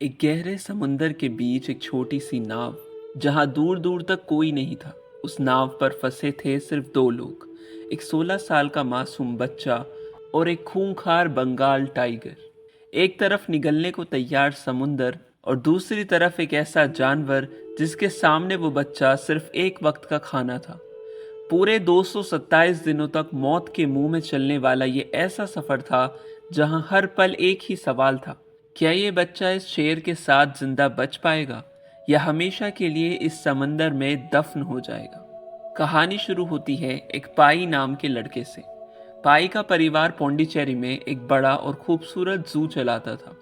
एक गहरे समुंदर के बीच एक छोटी सी नाव, जहां दूर दूर तक कोई नहीं था। उस नाव पर फंसे थे सिर्फ दो लोग, एक 16 साल का मासूम बच्चा और एक खूंखार बंगाल टाइगर। एक तरफ निगलने को तैयार समुंदर और दूसरी तरफ एक ऐसा जानवर जिसके सामने वो बच्चा सिर्फ एक वक्त का खाना था। पूरे 227 दिनों तक मौत के मुंह में चलने वाला ये ऐसा सफर था जहां हर पल एक ही सवाल था। क्या ये बच्चा इस शेर के साथ जिंदा बच पाएगा या हमेशा के लिए इस समंदर में दफन हो जाएगा। कहानी शुरू होती है एक पाई नाम के लड़के से। पाई का परिवार पौंडीचेरी में एक बड़ा और खूबसूरत जू चलाता था।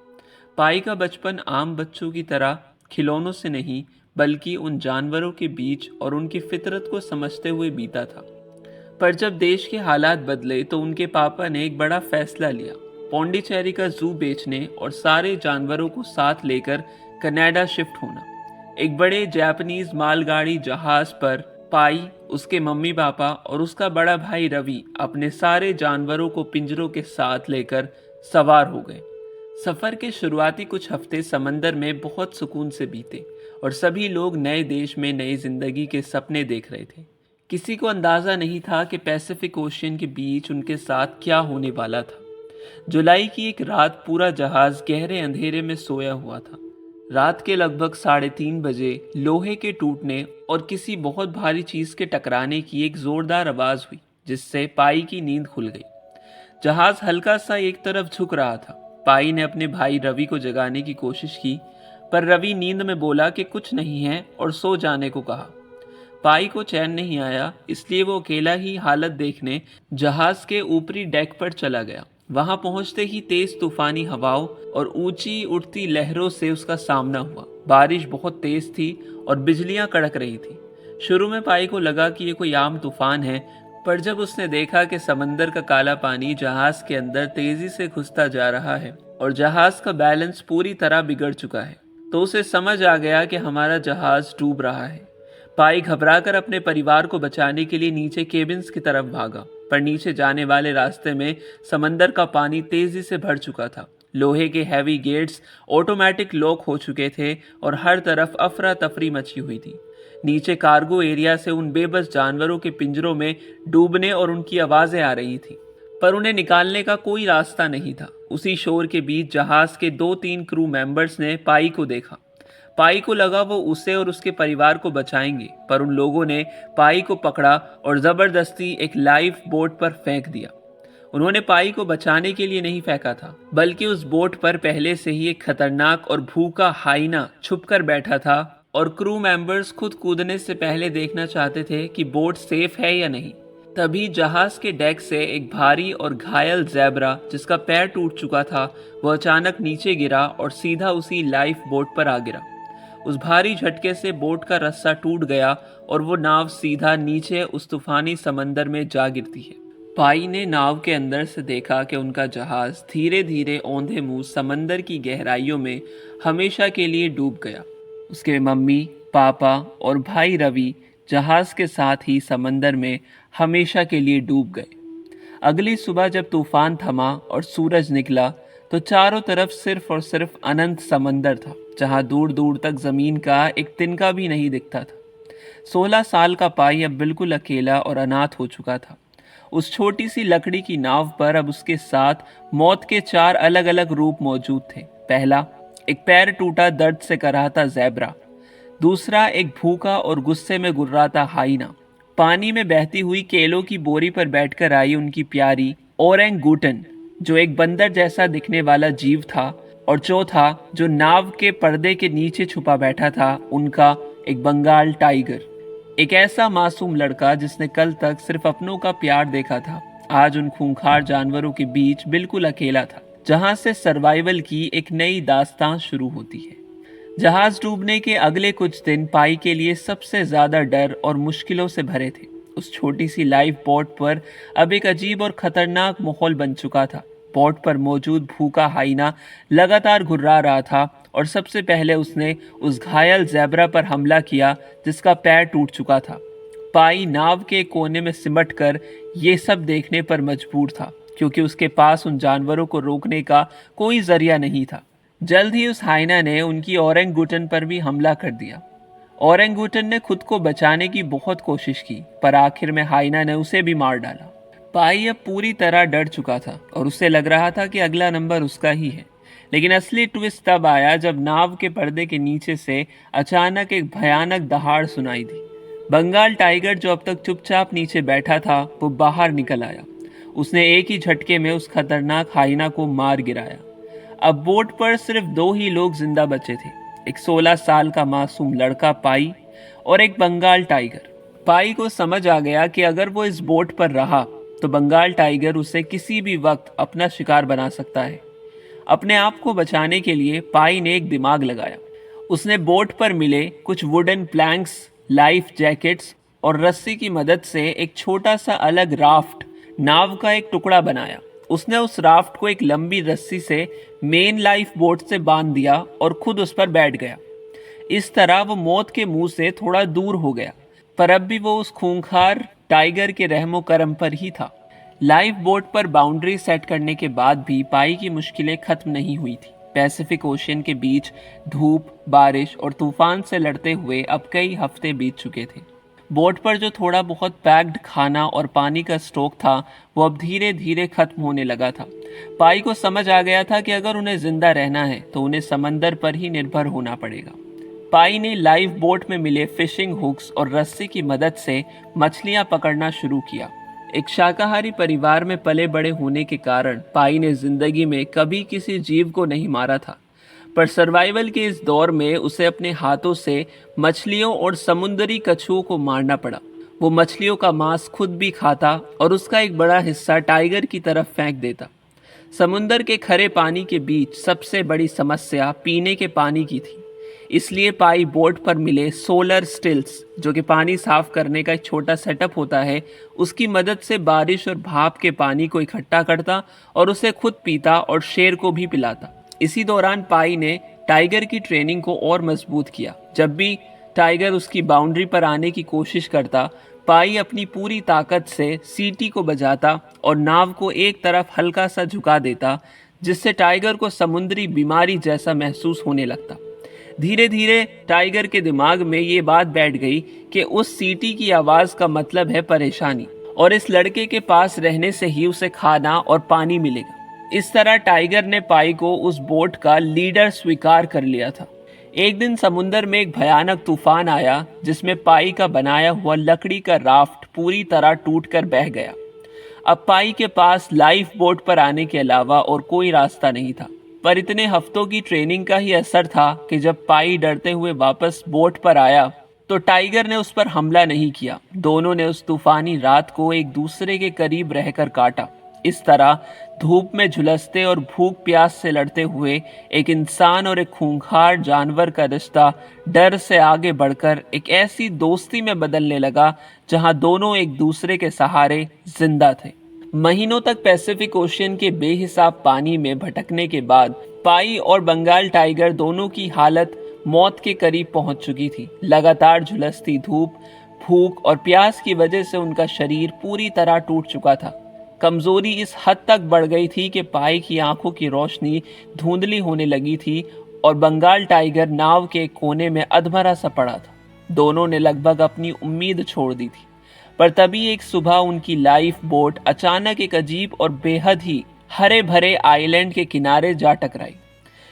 पाई का बचपन आम बच्चों की तरह खिलौनों से नहीं, बल्कि उन जानवरों के बीच और उनकी फितरत को समझते हुए बीता था। पर जब देश के हालात बदले तो उनके पापा ने एक बड़ा फैसला लिया, पौंडीचेरी का जू बेचने और सारे जानवरों को साथ लेकर कनाडा शिफ्ट होना। एक बड़े जापानीज मालगाड़ी जहाज पर पाई, उसके मम्मी पापा और उसका बड़ा भाई रवि अपने सारे जानवरों को पिंजरों के साथ लेकर सवार हो गए। सफर के शुरुआती कुछ हफ्ते समंदर में बहुत सुकून से बीते और सभी लोग नए देश में नई जिंदगी के सपने देख रहे थे। किसी को अंदाजा नहीं था कि पैसिफिक ओशियन के बीच उनके साथ क्या होने वाला था। जुलाई की एक रात पूरा जहाज गहरे अंधेरे में सोया हुआ था। रात के लगभग 3:30 बजे लोहे के टूटने और किसी बहुत भारी चीज के टकराने की एक जोरदार आवाज हुई, जिससे पाई की नींद खुल गई। जहाज हल्का सा एक तरफ झुक रहा था। पाई ने अपने भाई रवि को जगाने की कोशिश की, पर रवि नींद में बोला कि कुछ नहीं है और सो जाने को कहा। पाई को चैन नहीं आया, इसलिए वो अकेला ही हालत देखने जहाज के ऊपरी डेक पर चला गया। वहां पहुंचते ही तेज तूफानी हवाओं और ऊंची उठती लहरों से उसका सामना हुआ। बारिश बहुत तेज थी और बिजलियां कड़क रही थी। शुरू में पाई को लगा कि ये कोई आम तूफान है, पर जब उसने देखा कि समंदर का काला पानी जहाज के अंदर तेजी से घुसता जा रहा है और जहाज का बैलेंस पूरी तरह बिगड़ चुका है, तो उसे समझ आ गया कि हमारा जहाज डूब रहा है। पाई घबराकर अपने परिवार को बचाने के लिए नीचे केबिन्स की तरफ भागा, पर नीचे जाने वाले रास्ते में समंदर का पानी तेजी से भर चुका था। लोहे के हैवी गेट्स ऑटोमेटिक लॉक हो चुके थे और हर तरफ अफरा तफरी मची हुई थी। नीचे कार्गो एरिया से उन बेबस जानवरों के पिंजरों में डूबने और उनकी आवाजें आ रही थी, पर उन्हें निकालने का कोई रास्ता नहीं था। उसी शोर के बीच जहाज के 2-3 क्रू मेंबर्स ने पाई को देखा। पाई को लगा वो उसे और उसके परिवार को बचाएंगे, पर उन लोगों ने पाई को पकड़ा और जबरदस्ती एक लाइफ बोट पर फेंक दिया। उन्होंने पाई को बचाने के लिए नहीं फेंका था, बल्कि उस बोट पर पहले से ही एक खतरनाक और भूखा हाइना छुपकर बैठा था और क्रू मेंबर्स खुद कूदने से पहले देखना चाहते थे कि बोट सेफ है या नहीं। तभी जहाज के डेक से एक भारी और घायल ज़ेब्रा, जिसका पैर टूट चुका था, वह अचानक नीचे गिरा और सीधा उसी लाइफ बोट पर आ गिरा। उस भारी झटके से बोट का रस्सा टूट गया और वो नाव सीधा नीचे उस तूफानी समंदर में जा गिरती है। पाई ने नाव के अंदर से देखा कि उनका जहाज धीरे धीरे औंधे मुंह समंदर की गहराइयों में हमेशा के लिए डूब गया। उसके मम्मी, पापा और भाई रवि जहाज के साथ ही समंदर में हमेशा के लिए डूब गए। अगली सुबह जब तूफान थमा और सूरज निकला, तो चारों तरफ सिर्फ और सिर्फ अनंत समंदर था, जहां दूर दूर तक जमीन का एक तिनका भी नहीं दिखता था। 16 साल का पाई अब बिल्कुल अकेला और अनाथ हो चुका था। उस छोटी सी लकड़ी की नाव पर अब उसके साथ मौत के 4 अलग अलग रूप मौजूद थे। पहला, एक पैर टूटा दर्द से कराहता ज़ेब्रा। दूसरा, एक भूखा और गुस्से में गुर्राता हाइना। पानी में बहती हुई केलों की बोरी पर बैठकर आई उनकी प्यारी ओरेंगुटन, जो एक बंदर जैसा दिखने वाला जीव था। और चौथा, जो नाव के पर्दे के नीचे छुपा बैठा था, उनका एक बंगाल टाइगर। एक ऐसा मासूम लड़का जिसने कल तक सिर्फ अपनों का प्यार देखा था, आज उन खूंखार जानवरों के बीच बिल्कुल अकेला था, जहां से सर्वाइवल की एक नई दास्तान शुरू होती है। जहाज डूबने के अगले कुछ दिन पाई के लिए सबसे ज्यादा डर और मुश्किलों से भरे थे। उस छोटी सी लाइफ बोट पर अब एक अजीब और खतरनाक माहौल बन चुका था। बोट पर मौजूद भूखा हाइना लगातार घुर्रा रहा था और सबसे पहले उसने उस घायल ज़ेब्रा पर हमला किया, जिसका पैर टूट चुका था। पाई नाव के कोने में सिमट कर ये सब देखने पर मजबूर था, क्योंकि उसके पास उन जानवरों को रोकने का कोई जरिया नहीं था। जल्द ही उस हाइना ने उनकी ओरेंगुटन पर भी हमला कर दिया। ओरेंगुटन ने खुद को बचाने की बहुत कोशिश की, पर आखिर में हाइना ने उसे भी मार डाला। पाई अब पूरी तरह डर चुका था और उसे लग रहा था कि अगला नंबर उसका ही है। लेकिन असली ट्विस्ट तब आया जब नाव के पर्दे के नीचे से अचानक एक भयानक दहाड़ सुनाई दी। बंगाल टाइगर, जो अब तक चुपचाप नीचे बैठा था, वो बाहर निकल आया। उसने एक ही झटके में उस खतरनाक हाइना को मार गिराया। अब बोट पर सिर्फ दो ही लोग जिंदा बचे थे, एक 16 साल का मासूम लड़का पाई और एक बंगाल टाइगर। पाई को समझ आ गया कि अगर वो इस बोट पर रहा तो बंगाल टाइगर उसे किसी भी वक्त अपना शिकार बना सकता है। अपने आप को बचाने के लिए पाई ने एक दिमाग लगाया। उसने बोट पर मिले कुछ वुडन प्लैंक्स, लाइफ जैकेट्स और रस्सी की मदद से एक छोटा सा अलग राफ्ट, नाव का एक टुकड़ा बनाया। उसने उस राफ्ट को एक लंबी रस्सी से मेन लाइफ बोट से बांध दिया और खुद उस पर बैठ गया। इस तरह वो मौत के मुंह से थोड़ा दूर हो गया, पर अब भी वो उस खूंखार टाइगर के रहमो करम पर ही था। लाइफ बोट पर बाउंड्री सेट करने के बाद भी पाई की मुश्किलें खत्म नहीं हुई थी। पैसिफिक ओशियन के बीच धूप, बारिश और तूफान से लड़ते हुए अब कई हफ्ते बीत चुके थे। बोट पर जो थोड़ा बहुत पैक्ड खाना और पानी का स्टॉक था, वो अब धीरे धीरे खत्म होने लगा था। पाई को समझ आ गया था कि अगर उन्हें जिंदा रहना है तो उन्हें समंदर पर ही निर्भर होना पड़ेगा। पाई ने लाइफ बोट में मिले फिशिंग हुक्स और रस्सी की मदद से मछलियां पकड़ना शुरू किया। एक शाकाहारी परिवार में पले बड़े होने के कारण पाई ने जिंदगी में कभी किसी जीव को नहीं मारा था, पर सर्वाइवल के इस दौर में उसे अपने हाथों से मछलियों और समुद्री कछुओं को मारना पड़ा। वो मछलियों का मांस खुद भी खाता और उसका एक बड़ा हिस्सा टाइगर की तरफ फेंक देता। समुंदर के खरे पानी के बीच सबसे बड़ी समस्या पीने के पानी की थी। इसलिए पाई बोट पर मिले सोलर स्टिल्स, जो कि पानी साफ करने का एक छोटा सेटअप होता है, उसकी मदद से बारिश और भाप के पानी को इकट्ठा करता और उसे खुद पीता और शेर को भी पिलाता। इसी दौरान पाई ने टाइगर की ट्रेनिंग को और मजबूत किया। जब भी टाइगर उसकी बाउंड्री पर आने की कोशिश करता, पाई अपनी पूरी ताकत से सीटी को बजाता और नाव को एक तरफ हल्का सा झुका देता, जिससे टाइगर को समुद्री बीमारी जैसा महसूस होने लगता। धीरे धीरे टाइगर के दिमाग में ये बात बैठ गई कि उस सीटी की आवाज़ का मतलब है परेशानी, और इस लड़के के पास रहने से ही उसे खाना और पानी मिलेगा। इस तरह टाइगर ने पाई को उस बोट का लीडर स्वीकार कर लिया था। एक दिन समुंदर में एक भयानक तूफान आया, जिसमें पाई का बनाया हुआ लकड़ी का राफ्ट पूरी तरह टूटकर बह गया। अब पाई के पास लाइफ बोट पर आने के अलावा और कोई रास्ता नहीं था। पर इतने हफ्तों की ट्रेनिंग का ही असर था कि जब पाई डरते हुए वापस बोट पर आया तो टाइगर ने उस पर हमला नहीं किया। दोनों ने उस तूफानी रात को एक दूसरे के करीब रहकर काटा। इस तरह धूप में झुलसते और भूख प्यास से लड़ते हुए एक इंसान और एक खूंखार जानवर का रिश्ता डर से आगे बढ़कर एक ऐसी दोस्ती में बदलने लगा जहां दोनों एक दूसरे के सहारे जिंदा थे। महीनों तक पैसिफिक ओशियन के बेहिसाब पानी में भटकने के बाद पाई और बंगाल टाइगर दोनों की हालत मौत के करीब पहुंच चुकी थी। लगातार झुलसती धूप, भूख और प्यास की वजह से उनका शरीर पूरी तरह टूट चुका था। कमजोरी इस हद तक बढ़ गई थी कि पाई की आंखों की रोशनी धुंधली होने लगी थी और बंगाल टाइगर नाव के कोने में अधमरा सा पड़ा था। दोनों ने लगभग अपनी उम्मीद छोड़ दी थी। पर तभी एक सुबह उनकी लाइफ बोट अचानक एक अजीब और बेहद ही हरे भरे आइलैंड के किनारे जा टकराई।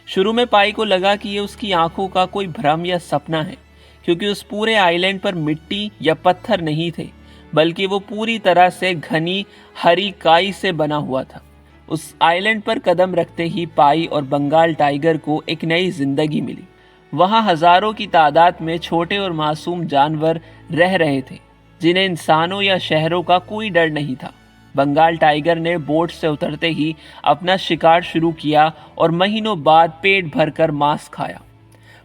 शुरू में पाई को लगा कि ये उसकी आंखों का कोई भ्रम या सपना है, क्योंकि उस पूरे आइलैंड पर मिट्टी या पत्थर नहीं थे, बल्कि वो पूरी तरह से घनी हरी काई से बना हुआ था। उस आइलैंड पर कदम रखते ही पाई और बंगाल टाइगर को एक नई जिंदगी मिली। वहां हजारों की तादाद में छोटे और मासूम जानवर रह रहे थे, जिन्हें इंसानों या शहरों का कोई डर नहीं था। बंगाल टाइगर ने बोट से उतरते ही अपना शिकार शुरू किया और महीनों बाद पेट भरकर मांस खाया।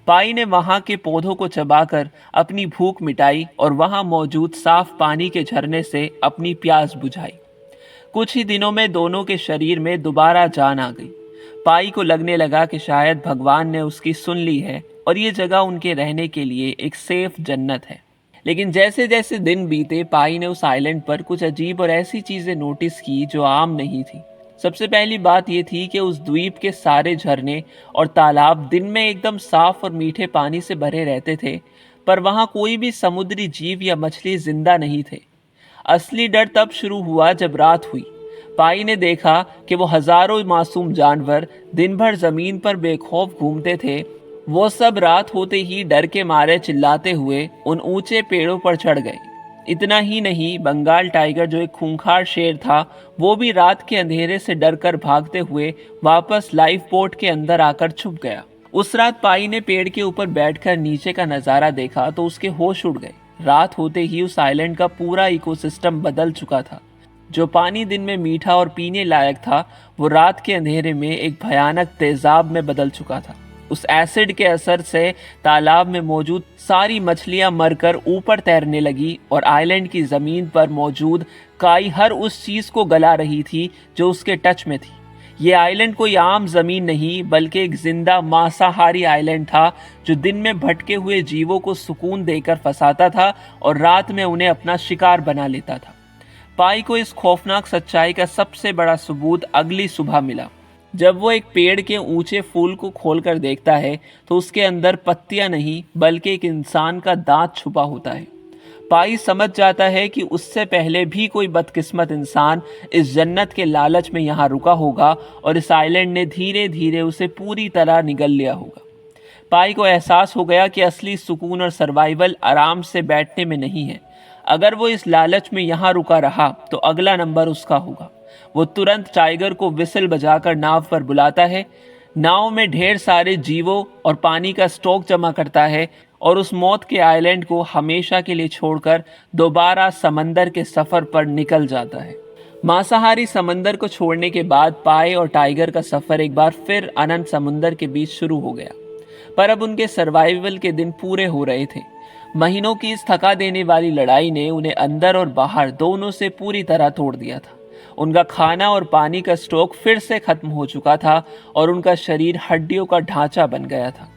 पाई ने वहां के पौधों को चबाकर अपनी भूख मिटाई और वहां मौजूद साफ पानी के झरने से अपनी प्यास बुझाई। कुछ ही दिनों में दोनों के शरीर में दोबारा जान आ गई। पाई को लगने लगा कि शायद भगवान ने उसकी सुन ली है और ये जगह उनके रहने के लिए एक सेफ जन्नत है। लेकिन जैसे जैसे दिन बीते, पाई ने उस आइलैंड पर कुछ अजीब और ऐसी चीजें नोटिस की जो आम नहीं थी। सबसे पहली बात ये थी कि उस द्वीप के सारे झरने और तालाब दिन में एकदम साफ और मीठे पानी से भरे रहते थे, पर वहाँ कोई भी समुद्री जीव या मछली जिंदा नहीं थे। असली डर तब शुरू हुआ जब रात हुई। पाई ने देखा कि वो हजारों मासूम जानवर दिन भर जमीन पर बेखौफ घूमते थे, वो सब रात होते ही डर के मारे चिल्लाते हुए उन ऊंचे पेड़ों पर चढ़ गए। इतना ही नहीं, बंगाल टाइगर जो एक खूंखार शेर था, वो भी रात के अंधेरे से डरकर भागते हुए वापस लाइफ बोट के अंदर आकर छुप गया। उस रात पाई ने पेड़ के ऊपर बैठकर नीचे का नजारा देखा तो उसके होश उड़ गए। रात होते ही उस आइलैंड का पूरा इकोसिस्टम बदल चुका था। जो पानी दिन में मीठा और पीने लायक था, वो रात के अंधेरे में एक भयानक तेजाब में बदल चुका था। उस एसिड के असर से तालाब में मौजूद सारी मछलियां मरकर ऊपर तैरने लगी और आइलैंड की जमीन पर मौजूद काई हर उस चीज को गला रही थी जो उसके टच में थी। ये आइलैंड कोई आम जमीन नहीं, बल्कि एक जिंदा मांसाहारी आइलैंड था जो दिन में भटके हुए जीवों को सुकून देकर फंसाता था और रात में उन्हें अपना शिकार बना लेता था। पाई को इस खौफनाक सच्चाई का सबसे बड़ा सबूत अगली सुबह मिला। जब वो एक पेड़ के ऊंचे फूल को खोलकर देखता है तो उसके अंदर पत्तियां नहीं, बल्कि एक इंसान का दांत छुपा होता है। पाई समझ जाता है कि उससे पहले भी कोई बदकिस्मत इंसान इस जन्नत के लालच में यहाँ रुका होगा और इस आइलैंड ने धीरे धीरे उसे पूरी तरह निगल लिया होगा। पाई को एहसास हो गया कि असली सुकून और सर्वाइवल आराम से बैठने में नहीं है। अगर वो इस लालच में यहाँ रुका रहा तो अगला नंबर उसका होगा। वो तुरंत टाइगर को विसल बजाकर नाव पर बुलाता है, नाव में ढेर सारे जीवों और पानी का स्टॉक जमा करता है और उस मौत के आइलैंड को हमेशा के लिए छोड़कर दोबारा समंदर के सफर पर निकल जाता है। मांसाहारी समंदर को छोड़ने के बाद पाई और टाइगर का सफर एक बार फिर अनंत समुंदर के बीच शुरू हो गया, पर अब उनके सर्वाइवल के दिन पूरे हो रहे थे। महीनों की इस थका देने वाली लड़ाई ने उन्हें अंदर और बाहर दोनों से पूरी तरह तोड़ दिया था। उनका खाना और पानी का स्टॉक फिर से खत्म हो चुका था और उनका शरीर हड्डियों का ढांचा बन गया था।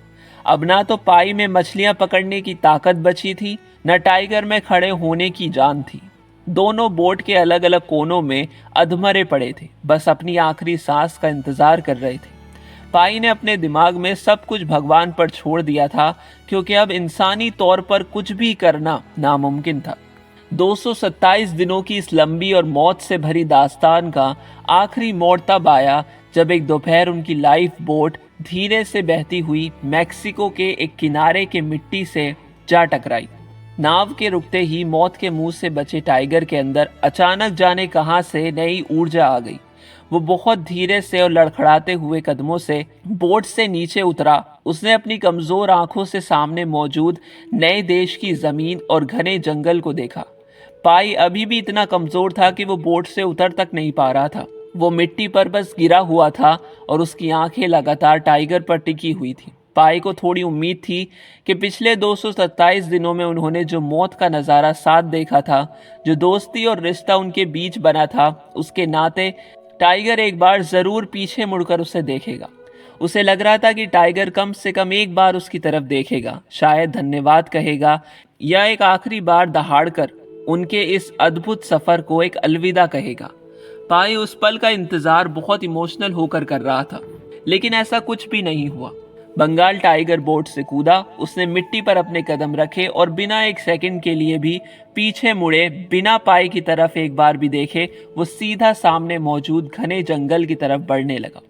अब ना तो पाई में मछलियां पकड़ने की ताकत बची थी, न टाइगर में खड़े होने की जान थी। दोनों बोट के अलग अलग कोनों में अधमरे पड़े थे, बस अपनी आखिरी सांस का इंतजार कर रहे थे। पाई ने अपने दिमाग में सब कुछ भगवान पर छोड़ दिया था, क्योंकि अब इंसानी तौर पर कुछ भी करना नामुमकिन था। 227 दिनों की इस लंबी और मौत से भरी दास्तान का आखिरी मोड़ तब आया जब एक दोपहर उनकी लाइफ बोट धीरे से बहती हुई मैक्सिको के एक किनारे के मिट्टी से जा टकराई। नाव के रुकते ही मौत के मुंह से बचे टाइगर के अंदर अचानक जाने कहां से नई ऊर्जा आ गई। वो बहुत धीरे से और लड़खड़ाते हुए कदमों से बोट से नीचे उतरा। उसने अपनी कमजोर आंखों से सामने मौजूद नए देश की जमीन और घने जंगल को देखा। पाई अभी भी इतना कमजोर था कि वो बोट से उतर तक नहीं पा रहा था। वो मिट्टी पर बस गिरा हुआ था और उसकी आंखें लगातार टाइगर पर टिकी हुई थी। पाई को थोड़ी उम्मीद थी कि पिछले 227 दिनों में उन्होंने जो मौत का नज़ारा साथ देखा था, जो दोस्ती और रिश्ता उनके बीच बना था, उसके नाते टाइगर एक बार ज़रूर पीछे मुड़कर उसे देखेगा। उसे लग रहा था कि टाइगर कम से कम एक बार उसकी तरफ देखेगा, शायद धन्यवाद कहेगा या एक आखिरी बार दहाड़कर उनके इस अद्भुत सफ़र को एक अलविदा कहेगा। पाई उस पल का इंतज़ार बहुत इमोशनल होकर कर रहा था, लेकिन ऐसा कुछ भी नहीं हुआ। बंगाल टाइगर बोट से कूदा, उसने मिट्टी पर अपने कदम रखे और बिना एक सेकंड के लिए भी पीछे मुड़े, बिना पाई की तरफ एक बार भी देखे, वो सीधा सामने मौजूद घने जंगल की तरफ बढ़ने लगा।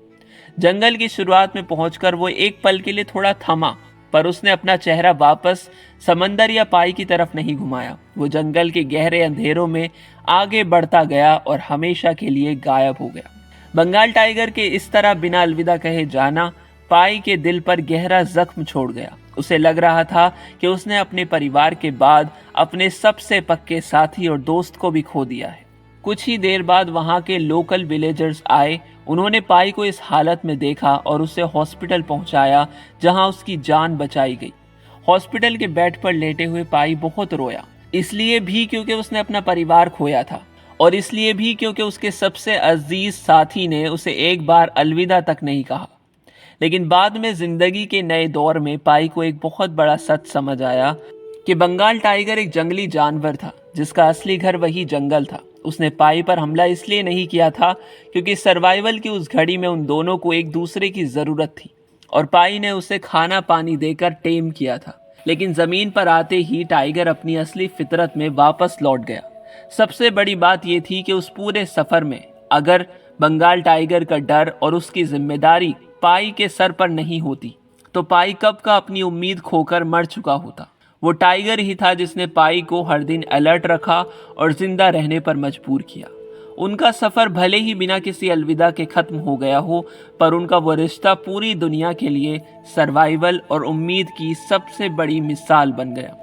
जंगल की शुरुआत में पहुंचकर वो एक पल के लिए थोड़ा थमा, पर उसने अपना चेहरा वापस समंदर या पाई की तरफ नहीं घुमाया। वो जंगल के गहरे अंधेरों में आगे बढ़ता गया और हमेशा के लिए गायब हो गया। बंगाल टाइगर के इस तरह बिना अलविदा कहे जाना पाई के दिल पर गहरा जख्म छोड़ गया। उसे लग रहा था कि उसने अपने परिवार के बाद अपने सबसे पक्के साथी और दोस्त को भी खो दिया है। कुछ ही देर बाद वहां के लोकल विलेजर्स आए। उन्होंने पाई को इस हालत में देखा और उसे हॉस्पिटल पहुंचाया, जहां उसकी जान बचाई गई। हॉस्पिटल के बेड पर लेटे हुए पाई बहुत रोया, इसलिए भी क्योंकि उसने अपना परिवार खोया था और इसलिए भी क्योंकि उसके सबसे अजीज साथी ने उसे एक बार अलविदा तक नहीं कहा। लेकिन बाद में जिंदगी के नए दौर में पाई को एक बहुत बड़ा सच समझ आया कि बंगाल टाइगर एक जंगली जानवर था, जिसका असली घर वही जंगल था। उसने पाई पर हमला इसलिए नहीं किया था क्योंकि सर्वाइवल की उस घड़ी में उन दोनों को एक दूसरे की ज़रूरत थी और पाई ने उसे खाना पानी देकर टेम किया था। लेकिन ज़मीन पर आते ही टाइगर अपनी असली फितरत में वापस लौट गया। सबसे बड़ी बात यह थी कि उस पूरे सफ़र में अगर बंगाल टाइगर का डर और उसकी जिम्मेदारी पाई के सर पर नहीं होती तो पाई कब का अपनी उम्मीद खोकर मर चुका होता। वो टाइगर ही था जिसने पाई को हर दिन अलर्ट रखा और जिंदा रहने पर मजबूर किया। उनका सफ़र भले ही बिना किसी अलविदा के ख़त्म हो गया हो, पर उनका वो रिश्ता पूरी दुनिया के लिए सर्वाइवल और उम्मीद की सबसे बड़ी मिसाल बन गया।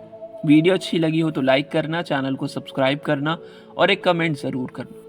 वीडियो अच्छी लगी हो तो लाइक करना, चैनल को सब्सक्राइब करना और एक कमेंट ज़रूर करना।